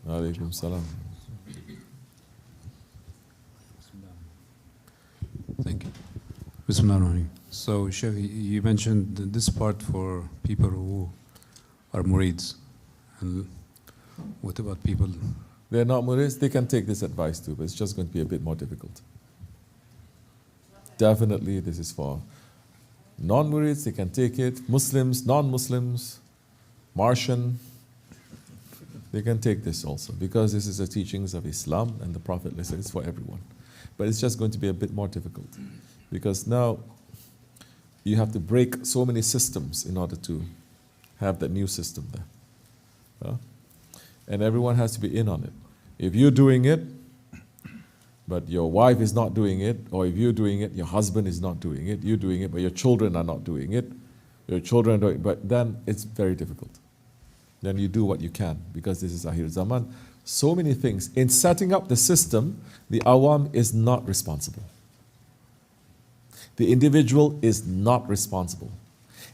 Alaikum salam. Thank you. Bismillahirrahmanirrahim. So, Sheikh, you mentioned this part for people who are murids. And what about people? They're not murids, they can take this advice too, but it's just going to be a bit more difficult. Definitely, this is for non-murids, they can take it. Muslims, non-Muslims, Martian, they can take this also, because this is the teachings of Islam and the Prophet said it's for everyone. But it's just going to be a bit more difficult, because now you have to break so many systems in order to have that new system there. And everyone has to be in on it. If you're doing it, but your wife is not doing it, or if you're doing it, your husband is not doing it, you're doing it, but your children are not doing it, your children are doing it, but then it's very difficult. Then you do what you can, because this is Akhir Zaman. So many things. In setting up the system, the awam is not responsible. The individual is not responsible.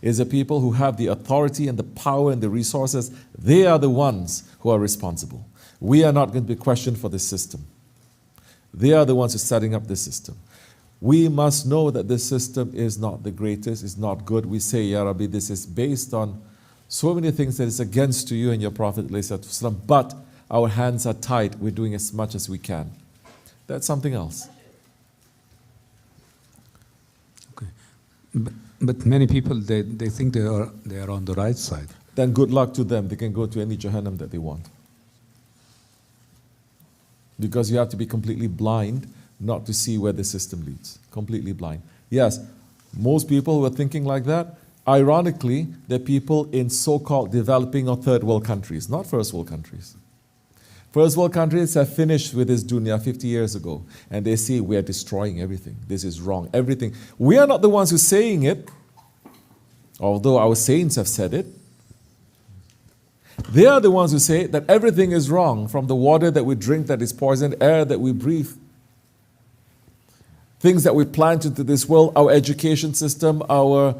It's the people who have the authority and the power and the resources, they are the ones who are responsible. We are not going to be questioned for this system. They are the ones who are setting up this system. We must know that this system is not the greatest, it's not good. We say, Ya Rabbi, this is based on so many things that is against to you and your Prophet, but our hands are tied, we're doing as much as we can. That's something else. Okay. But many people, they think they are on the right side. Then good luck to them. They can go to any Jahannam that they want. Because you have to be completely blind not to see where the system leads. Completely blind. Yes, most people who are thinking like that, ironically, they're people in so-called developing or third world countries, not first world countries. First world countries have finished with this dunya 50 years ago, and they see we are destroying everything. This is wrong, everything. We are not the ones who are saying it, although our saints have said it. They are the ones who say that everything is wrong, from the water that we drink that is poisoned, air that we breathe, things that we plant into this world, our education system, our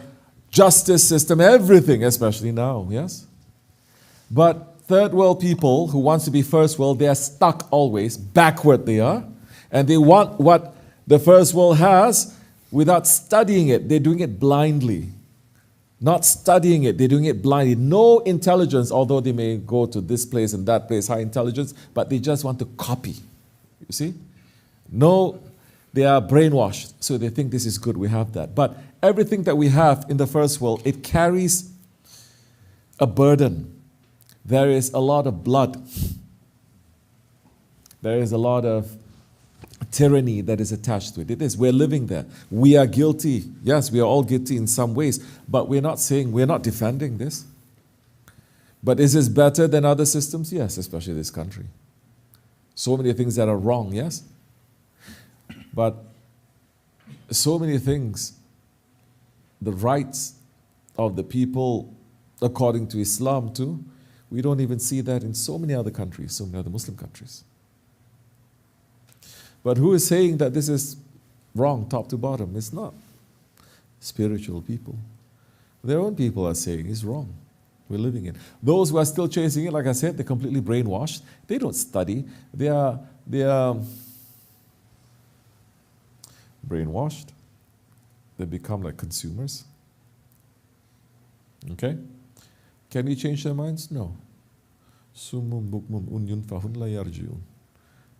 justice system, everything, especially now, yes? But third world people who want to be first world, they are stuck always, backward they are, and they want what the first world has without studying it. They're doing it blindly. Not studying it, they're doing it blindly. No intelligence, although they may go to this place and that place, high intelligence, but they just want to copy. You see? No, they are brainwashed, so they think this is good, we have that. But everything that we have in the first world, it carries a burden. There is a lot of blood. There is a lot of tyranny that is attached to it. It is. We're living there. We are guilty. Yes, we are all guilty in some ways, but we're not saying, we're not defending this. But is this better than other systems? Yes, especially this country. So many things that are wrong, yes? But so many things, the rights of the people according to Islam too, we don't even see that in so many other countries, so many other Muslim countries. But who is saying that this is wrong top to bottom? It's not. Spiritual people. Their own people are saying it's wrong. We're living it. Those who are still chasing it, like I said, they're completely brainwashed. They don't study. They are brainwashed. They become like consumers. Okay? Can we change their minds? No. Summum bukmum unyun fahun la yarjiun.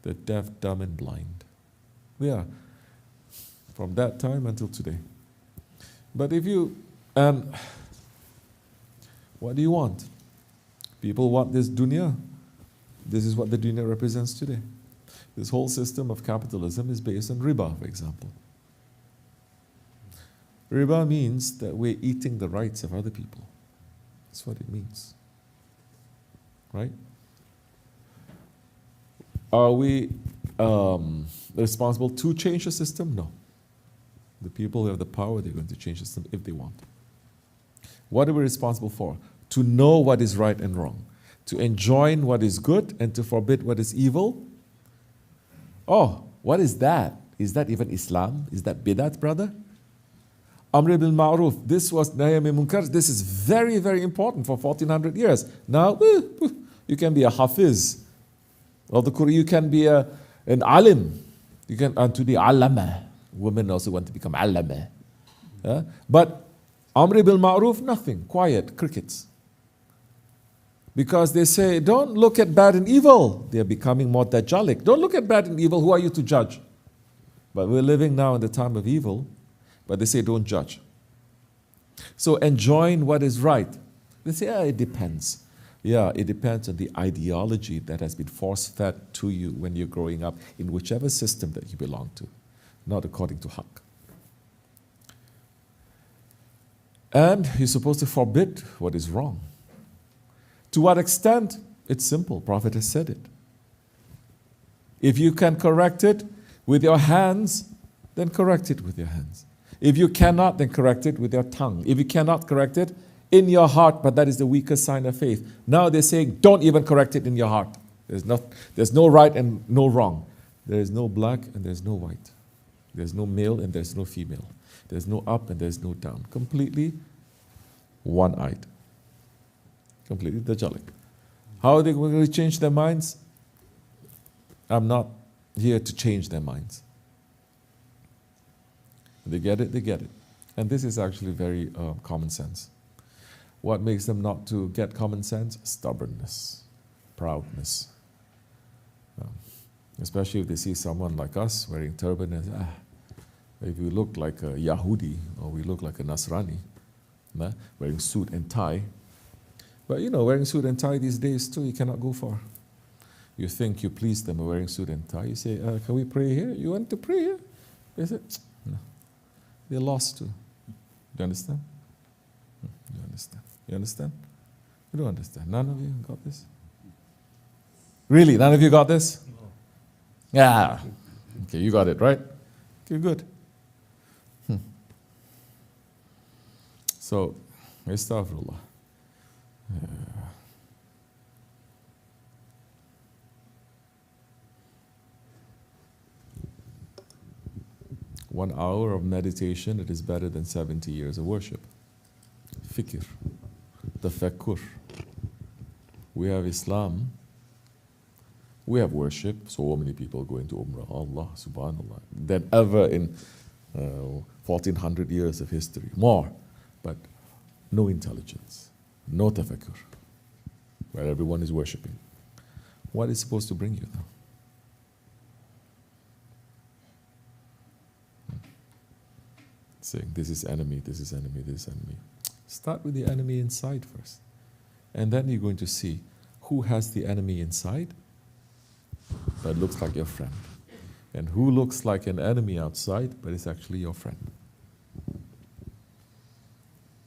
They're deaf, dumb, and blind. They are. From that time until today. But if you, and what do you want? People want this dunya. This is what the dunya represents today. This whole system of capitalism is based on riba, for example. Riba means that we're eating the rights of other people. That's what it means. Right? Are we responsible to change the system? No. The people who have the power, they're going to change the system if they want. What are we responsible for? To know what is right and wrong. To enjoin what is good and to forbid what is evil. Oh, what is that? Is that even Islam? Is that bidat, brother? Amr bil Ma'ruf. This was Nahy anil Munkar. This is very, very important for 1400 years. Now, you can be a hafiz of the Quran. You can be an alim. You can to the alama. Women also want to become alama. But amri bil ma'ruf, nothing. Quiet, crickets. Because they say, don't look at bad and evil. They are becoming more dajjalic. Don't look at bad and evil. Who are you to judge? But we're living now in the time of evil. But they say, don't judge. So enjoin what is right. They say, it depends. Yeah, it depends on the ideology that has been force-fed to you when you're growing up in whichever system that you belong to, not according to haqq. And you're supposed to forbid what is wrong. To what extent? It's simple. Prophet has said it. If you can correct it with your hands, then correct it with your hands. If you cannot, then correct it with your tongue. If you cannot correct it, in your heart, but that is the weakest sign of faith. Now they're saying, don't even correct it in your heart. There's no right and no wrong. There is no black and there's no white. There's no male and there's no female. There's no up and there's no down. Completely one-eyed. Completely dajjalic. How are they going to change their minds? I'm not here to change their minds. They get it, they get it. And this is actually very common sense. What makes them not to get common sense? Stubbornness, proudness. Especially if they see someone like us wearing turban and say, if we look like a Yahudi or we look like a Nasrani, wearing suit and tie. But wearing suit and tie these days too, you cannot go far. You think you please them by wearing suit and tie. You say, can we pray here? You want to pray here? They say, no. They're lost too. Do you understand? You understand? You understand? You don't understand. None of you got this? Really? None of you got this? No. Yeah. Okay, you got it, right? Okay, good. So, astaghfirullah. 1 hour of meditation, it is better than 70 years of worship. Fikr, tafakkur. We have Islam. We have worship. So many people going to Umrah. Allah, subhanallah. Than ever in 1400 years of history. More. But no intelligence. No tafakkur. Where everyone is worshipping. What is supposed to bring you though? Saying this is enemy, this is enemy, this is enemy. Start with the enemy inside first. And then you're going to see who has the enemy inside that looks like your friend. And who looks like an enemy outside but is actually your friend.